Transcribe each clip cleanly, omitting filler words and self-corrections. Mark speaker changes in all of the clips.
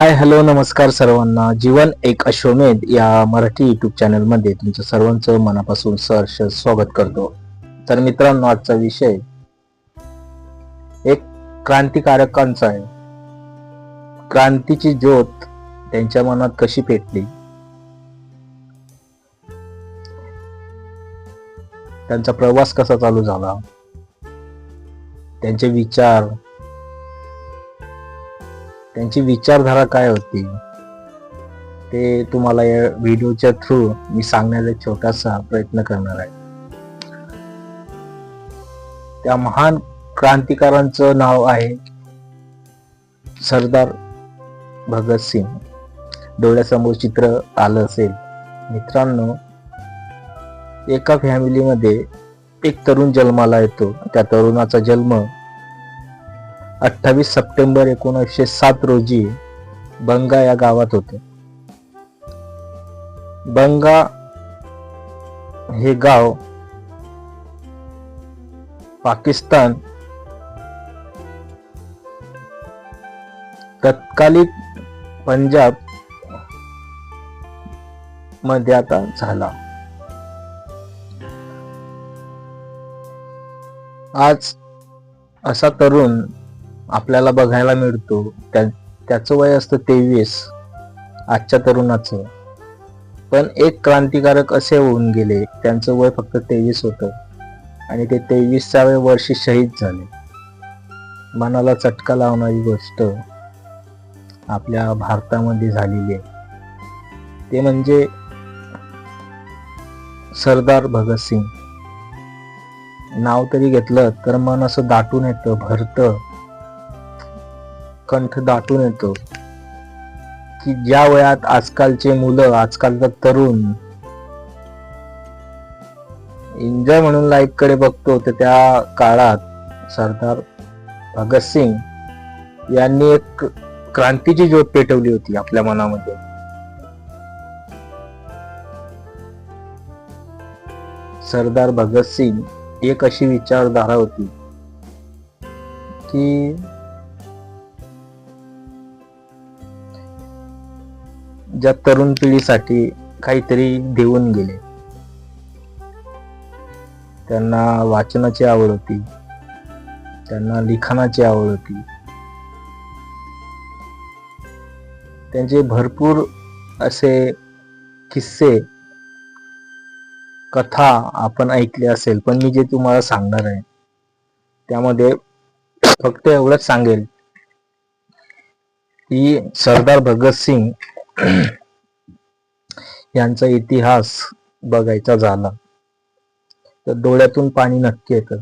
Speaker 1: Hi hello नमस्कार सर्वांना. जीवन एक अश्वमेध या मराठी युट्यूब चॅनल मध्ये तुमचं सर्वांचं मनापासून सहर्ष स्वागत करतो. तर मित्रांनो, आजचा विषय एक क्रांतिकारकांचा आहे. क्रांतीची ज्योत त्यांच्या मनात कशी पेटली, त्यांचा प्रवास कसा चालू झाला, त्यांचे विचार, त्यांची विचारधारा काय होती, ते तुम्हाला या व्हिडिओच्या थ्रू मी सांगण्याचा छोटासा प्रयत्न करणार आहे. त्या महान क्रांतिकारांचं नाव आहे सरदार भगतसिंग. डोळ्यासमोर चित्र आलं असेल मित्रांनो. एका फॅमिलीमध्ये एक तरुण जन्माला येतो. त्या तरुणाचा जन्म 28 सप्टेंबर 1907 रोजी बंगा या गावात होते. बंगा हे गाव पाकिस्तान तत्कालीन पंजाब मध्ये आता झाला. आज असा तरुण आपल्याला बघायला मिळतो. त्याचं वय असतं 23, आजच्या तरुणाचं. पण एक क्रांतिकारक असे होऊन गेले, त्यांचं वय फक्त 23 होतं आणि ते 23व्या वर्षी शहीद झाले. मनाला चटका लावणारी गोष्ट आपल्या भारतामध्ये झालेली आहे. ते म्हणजे सरदार भगतसिंग. नाव तरी घेतलं तर मन असं दाटून येतं, भरतं, कंठ दाटून येतो की ज्या वयात आजकालचे मुलं, आजकालचा तरुण एन्जॉय म्हणून लाईफ कडे बघतो, तर त्या काळात सरदार भगतसिंग यांनी एक क्रांतीची ज्योत पेटवली होती आपल्या मनामध्ये. सरदार भगतसिंग एक अशी विचारधारा होती की ज्या तरुण पिढीसाठी काहीतरी देऊन गेले. त्यांना वाचनाची आवड होती, त्यांना लिखाणाची आवड होती. त्यांचे भरपूर असे किस्से, कथा आपण ऐकले असेल, पण मी जे तुम्हाला सांगणार आहे त्यामध्ये फक्त एवढंच सांगेल की सरदार भगतसिंग यांचा इतिहास बघायचा झाला तर डोळ्यातून पाणी नक्की येतं.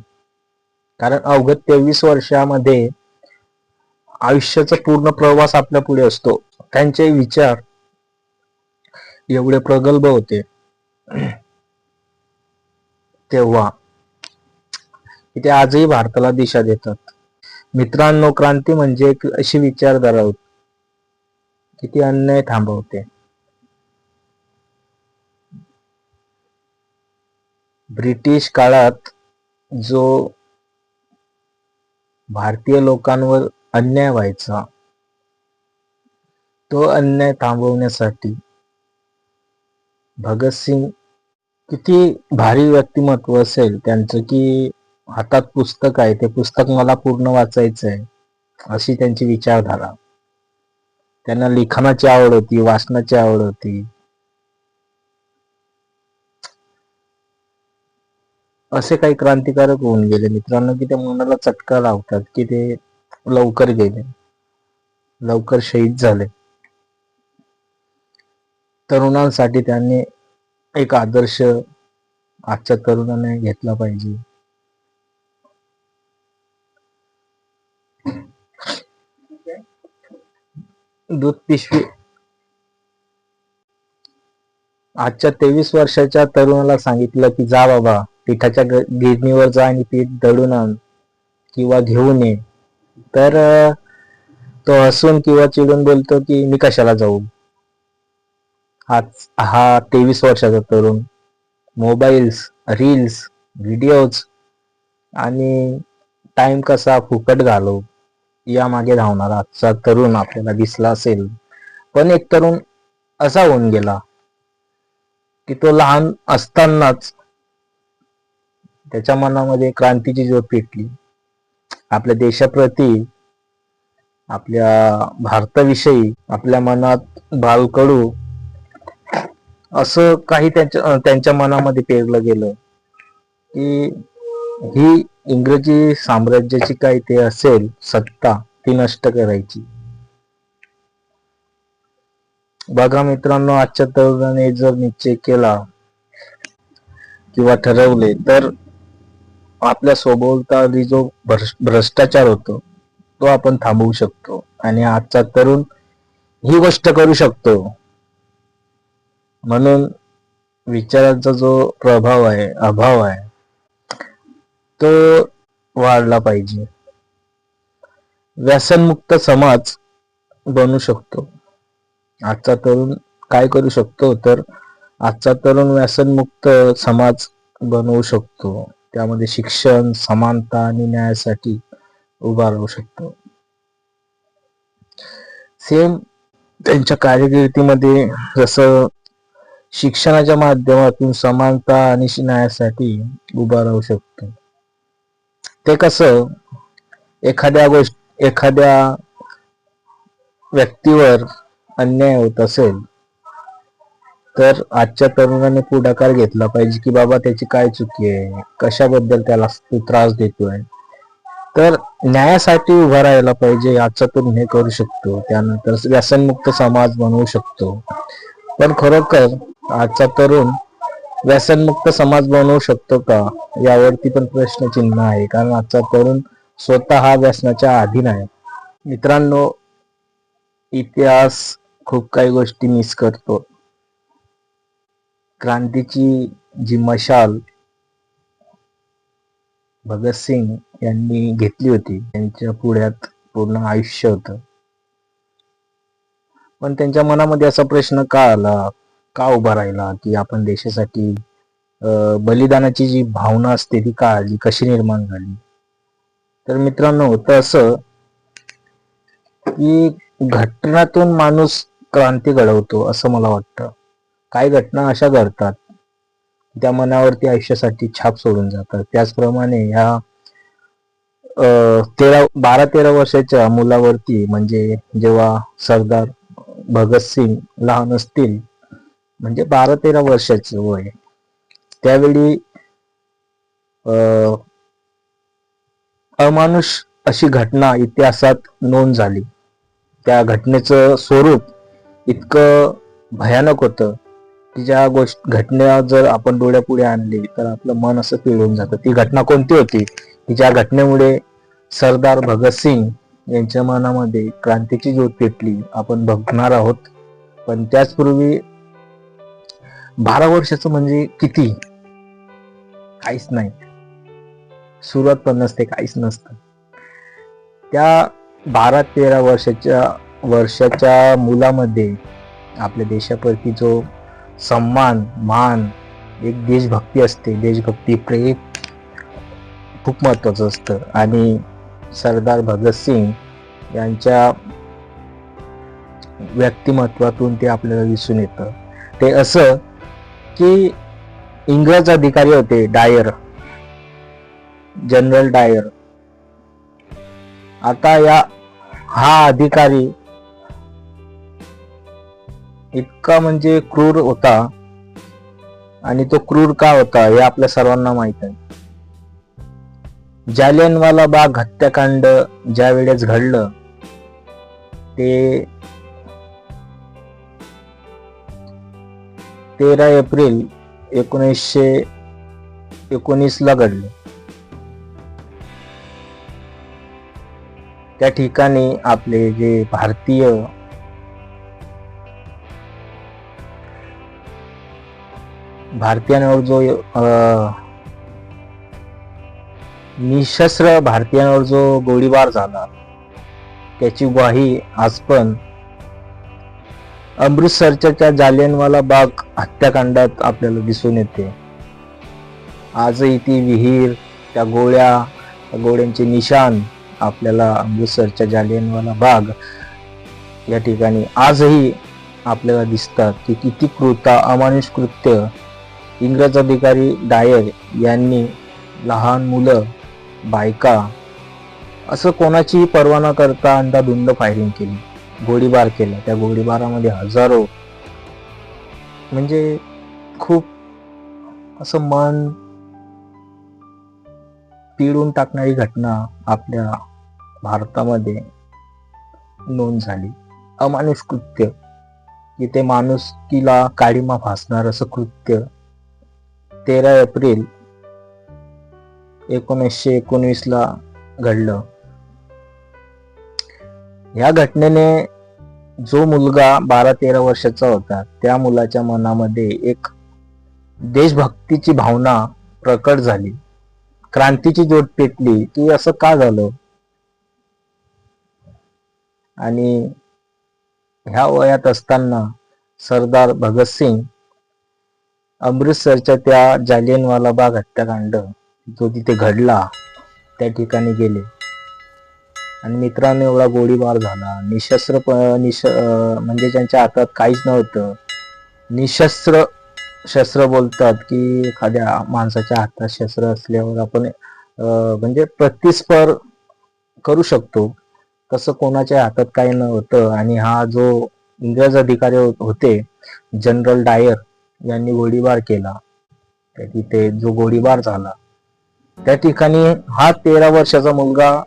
Speaker 1: कारण अवघ्या 23 वर्षामध्ये आयुष्याचा पूर्ण प्रवास आपल्या पुढे असतो. त्यांचे विचार एवढे प्रगल्भ होते तेव्हा की ते आजही भारताला दिशा देतात. मित्रांनो, क्रांती म्हणजे एक अशी विचारधारा होती की ती अन्याय थांबवते. ब्रिटिश काळात जो भारतीय लोकांवर अन्याय व्हायचा, तो अन्याय थांबवण्यासाठी भगतसिंग, किती भारी व्यक्तिमत्व असेल त्यांचं की हातात पुस्तक आहे, ते पुस्तक मला पूर्ण वाचायचं आहे, अशी त्यांची विचारधारा. त्यांना लिखाणाची आवड होती, वाचनाची आवड होती. असे काही क्रांतिकारक होऊन गेले मित्रांनो की ते मनाला चटका लावतात की ते लवकर गेले, लवकर शहीद झाले. तरुणांसाठी त्यांनी एक आदर्श आजच्या तरुणाने घेतला पाहिजे. दूध पिशवी आजच्या 23 वर्षाच्या तरुणाला सांगितलं की जा बाबा, पिठाच्या गिरणीवर जा आणि पीठ दळून आण किंवा घेऊन ये, तर तो हसून किंवा चिडून बोलतो की मी कशाला जाऊ. हा 23 वर्षाचा तरुण मोबाईल्स, रील्स, व्हिडिओज आणि टाइम कसा फुकट घालव या मागे धावणारा आजचा तरुण आपल्याला दिसला असेल पण एक तरुण असा होऊन गेला की तो लहान असतानाच त्याच्या मनामध्ये क्रांतीची ज्योत पेटली. आपल्या देशाप्रती, आपल्या भारताविषयी आपल्या मनात बालकडू असं काही त्यांच्या मनामध्ये पेरलं गेलं की ही इंग्रजी साम्राज्याची काही ते असेल सत्ता, ती नष्ट करायची. बघा मित्रांनो, आजच्या तरुणाने जर निश्चय केला किंवा ठरवले तर आपल्या सभोवताली जो भ्रष्टाचार होतो तो आपण थांबवू शकतो. आणि आजचा तरुण ही गोष्ट करू शकतो. म्हणून विचारांचा जो अभाव आहे तो वाढला पाहिजे. व्यसनमुक्त समाज बनू शकतो. आजचा तरुण काय करू शकतो तर आजचा तरुण व्यसनमुक्त समाज बनवू शकतो. त्यामध्ये शिक्षण, समानता आणि न्यायासाठी उभा राहू शकतो. सेम त्यांच्या कारकिर्दीमध्ये जसं शिक्षणाच्या माध्यमातून समानता आणि न्यायासाठी उभा राहू शकतो. ते कसं, एखाद्या व्यक्तीवर अन्याय होत असेल तर आजच्या तरुणाने पुढाकार घेतला पाहिजे की बाबा त्याची काय चुकी आहे, कशाबद्दल त्याला त्रास देतोय, तर न्यायासाठी उभा राहायला पाहिजे. आजचा तरुण हे करू शकतो. त्यानंतर व्यसनमुक्त समाज बनवू शकतो. पण खरोखर आजचा तरुण व्यसनमुक्त समाज बनवू शकतो का, यावरती पण प्रश्नचिन्ह आहे. कारण आजचा तरुण स्वतः हा व्यसनाच्या अधीन आहे. मित्रांनो, इतिहास खूप काही गोष्टी मिस करतो. क्रांतीची जी मशाल भगतसिंग यांनी घेतली होती, त्यांच्या पुढ्यात पूर्ण आयुष्य होतं. पण त्यांच्या मनामध्ये असा प्रश्न का आला, का उभा राहिला की आपण देशासाठी बलिदानाची जी भावना असते ती का आली, कशी निर्माण झाली. तर मित्रांनो, होतं असं की घटनातून माणूस क्रांती घडवतो असं मला वाटतं. काही घटना अशा घडतात त्या मनावरती आयुष्यासाठी छाप सोडून जातात. त्याचप्रमाणे ह्या 12-13 वर्षाच्या मुलावरती, म्हणजे जेव्हा सरदार भगतसिंग लहान असतील, म्हणजे 12-13 वर्षाचे वय, त्यावेळी अमानुष अशी घटना इतिहासात नोंद झाली. त्या घटनेचं स्वरूप इतकं भयानक होतं की ज्या घटना जर आपण डोळ्यापुढे आणली तर आपलं मन असं पिळून जातं. ती घटना कोणती होती की ज्या घटनेमुळे सरदार भगतसिंग यांच्या मनामध्ये क्रांतीची ज्योत पेटली, आपण बघणार आहोत. पण त्याचपूर्वी 12 वर्षाचं म्हणजे किती, काहीच नाही, सुरुवात पण नसते, काहीच नसतं. त्या 12-13 वर्षाच्या मुलामध्ये आपल्या देशाप्रती जो सन्मान, मान, एक देशभक्ती असते, देशभक्ती प्रेम खूप महत्वाचं असतं. आणि सरदार भगतसिंग यांच्या व्यक्तिमत्वातून ते आपल्याला दिसून येतं. ते असं की इंग्रज अधिकारी होते, डायर, जनरल डायर. आता हा अधिकारी इतका म्हणजे क्रूर होता. आणि तो क्रूर का होता हे आपल्या सर्वांना माहित आहे. जालियनवाला बाग हत्याकांड ज्या वेळेस घडलं ते 13 एप्रिल 1919 ला घडलं. त्या ठिकाणी आपले जे भारतीयांवर जो निशस्त्र भारतीयांवर जो गोळीबार झाला त्याची ग्वाही आज पण अमृतसरच्या जालियनवाला बाग हत्याकांडात आपल्याला दिसून येते. आजही ती विहीर, त्या गोळ्यांचे निशाण आपल्याला अमृतसरच्या जालियनवाला बाग या ठिकाणी आजही आपल्याला दिसतात की किती अमानुष कृत्य इंग्रज अधिकारी डायर यांनी लहान मुलं, बायका असं कोणाचीही पर्वा न करता अंधाधुंद फायरिंग केली, गोळीबार केला. त्या गोळीबारामध्ये हजारो, म्हणजे खूप असं मन पिळून टाकणारी घटना आपल्या भारतामध्ये नोंद झाली. अमानुष कृत्य की ते माणुसकीला काळीमा फासणार असं कृत्य 13 एप्रिल 1919 ला घडलं. या घटनेने जो मुलगा 12-13 वर्षाचा होता त्या मुलाच्या मनामध्ये एक देशभक्तीची भावना प्रकट झाली, क्रांतीची ज्योत पेटली की असं का झालं. आणि ह्या वयात असताना सरदार भगतसिंग अमृतसरच्या त्या जालियनवाला बाग हत्याकांड जो तिथे घडला त्या ठिकाणी गेले. आणि मित्रांनो, एवढा गोळीबार झाला, म्हणजे ज्यांच्या हातात काहीच नव्हतं, निशस्त्र शस्त्र बोलतात की एखाद्या माणसाच्या हातात शस्त्र असल्यावर आपण म्हणजे प्रतिस्पर करू शकतो, तसं कोणाच्या हातात काही नव्हतं. आणि हा जो इंग्रज अधिकारी होते जनरल डायर यांनी गोळीबार केला. तिथे जो गोळीबार झाला त्या ठिकाणी हा 13 वर्षाचा मुलगा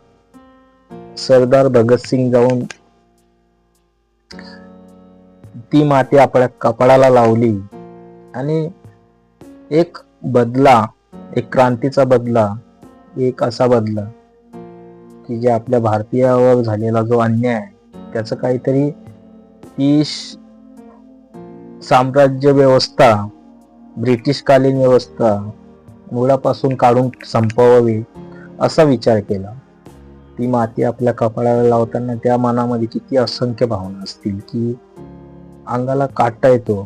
Speaker 1: सरदार भगतसिंग जाऊन ती माती आपल्या कपाळाला लावली आणि एक बदला, एक क्रांतीचा बदला, एक असा बदला की जे आपल्या भारतीयावर झालेला जो अन्याय आहे त्याचं काहीतरी ती साम्राज्य व्यवस्था, ब्रिटिशकालीन व्यवस्था मुळापासून काढून संपवावी असा विचार केला. ती माती आपल्या कपाळाला लावताना त्या मनामध्ये किती असंख्य भावना असतील की अंगाला काटा येतो.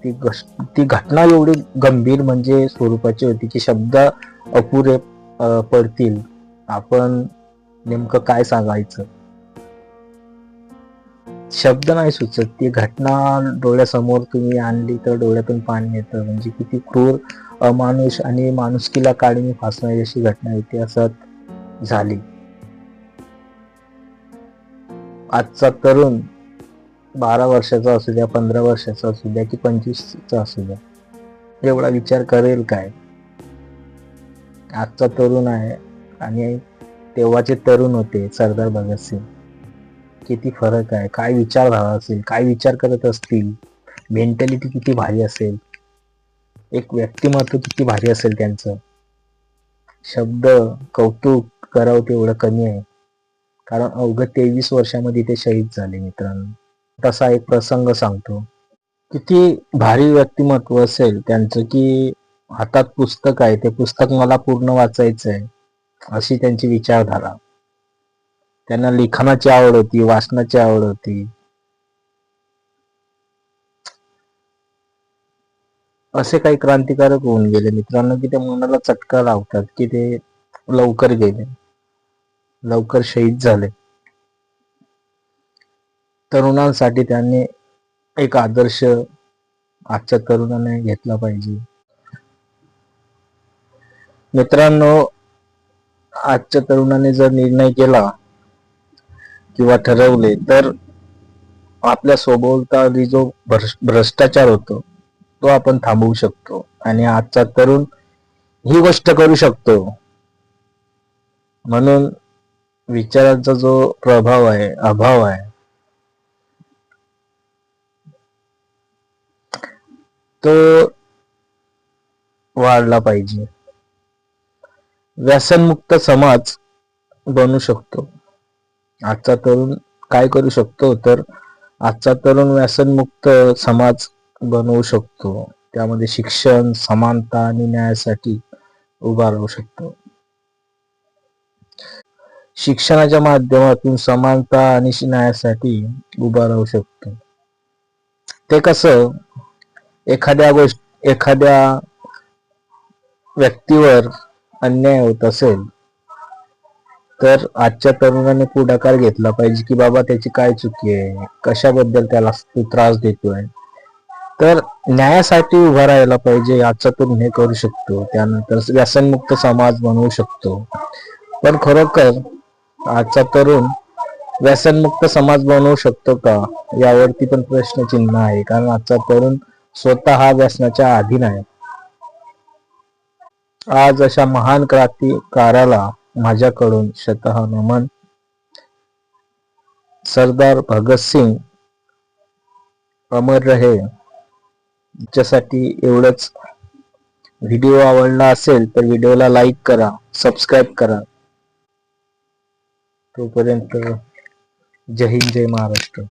Speaker 1: ती घटना एवढी गंभीर म्हणजे स्वरूपाची होती की शब्द अपुरे पडतील. आपण नेमकं काय सांगायचं, शब्द नाही सुचत. ती घटना डोळ्यासमोर तुम्ही आणली तर डोळ्यातून पाणी येतं. म्हणजे किती क्रूर, अमानुष आणि माणुसकीला काळीमा फासणारी अशी घटना इतिहासात झाली. आजचा तरुण 12 वर्षाचा असू द्या, 15 वर्षाचा असू द्या की 25चा असू द्या, एवढा विचार करेल काय. आजचा तरुण आहे आणि तेव्हाचे तरुण होते सरदार भगतसिंग, किती फरक आहे. काय विचारधारा असेल, काय विचार करत असतील, मेंटॅलिटी किती भारी असेल, एक व्यक्तिमत्व किती भारी असेल त्यांचं. शब्द कौतुक करावं तेवढं कमी आहे, कारण अवघ्या 23 वर्षामध्ये ते शहीद झाले. मित्रांनो, तसा एक प्रसंग सांगतो. किती भारी व्यक्तिमत्व असेल त्यांचं की हातात पुस्तक आहे, ते पुस्तक मला पूर्ण वाचायचं आहे अशी त्यांची विचारधारा. त्यांना लिखाणाची आवड होती, वाचनाची आवड होती. असे काही क्रांतिकारक होऊन गेले मित्रांनो की ते मनाला चटका लावतात की ते लवकर गेले, लवकर शहीद झाले. तरुणांसाठी त्यांनी एक आदर्श आजच्या तरुणाने घेतला पाहिजे. मित्रांनो, आजच्या तरुणाने जर निर्णय केला किंवा ठरवले तर आपल्या सभोवताली जो भ्रष्टाचार होतो तो आपण थांबवू शकतो. आणि आजचा तरुण ही गोष्ट करू शकतो. म्हणून विचारांचा जो अभाव आहे तो वाढला पाहिजे. व्यसनमुक्त समाज बनू शकतो. आजचा तरुण काय करू शकतो तर आजचा तरुण व्यसनमुक्त समाज बनवू शकतो. त्यामध्ये शिक्षण, समानता आणि न्यायासाठी उभा राहू शकतो. शिक्षणाच्या माध्यमातून समानता आणि न्यायासाठी उभा राहू शकतो. ते कसं, एखाद्या व्यक्तीवर अन्याय होत असेल तर आजच्या तरुणाने पुढाकार घेतला पाहिजे की बाबा त्याची काय चुकी आहे, कशाबद्दल त्याला तो त्रास देतोय. तर न्यायासाठी उभा राहायला पाहिजे. आजचा तरुण हे करू शकतो. त्यानंतर व्यसनमुक्त समाज बनवू शकतो. पण खरोखर आजचा तरुण व्यसनमुक्त समाज बनवू शकतो का, यावरती पण प्रश्नचिन्ह आहे. कारण आजचा तरुण स्वतः हा व्यसनाच्या अधीन आहे. आज अशा महान क्रांतिकाराला माझ्याकडून शतः नमन. सरदार भगतसिंग अमर रहे. त्याच्यासाठी एवढंच. व्हिडिओ आवडला असेल तर व्हिडिओला लाईक करा, सबस्क्राईब करा. तोपर्यंत जय हिंद, जय महाराष्ट्र.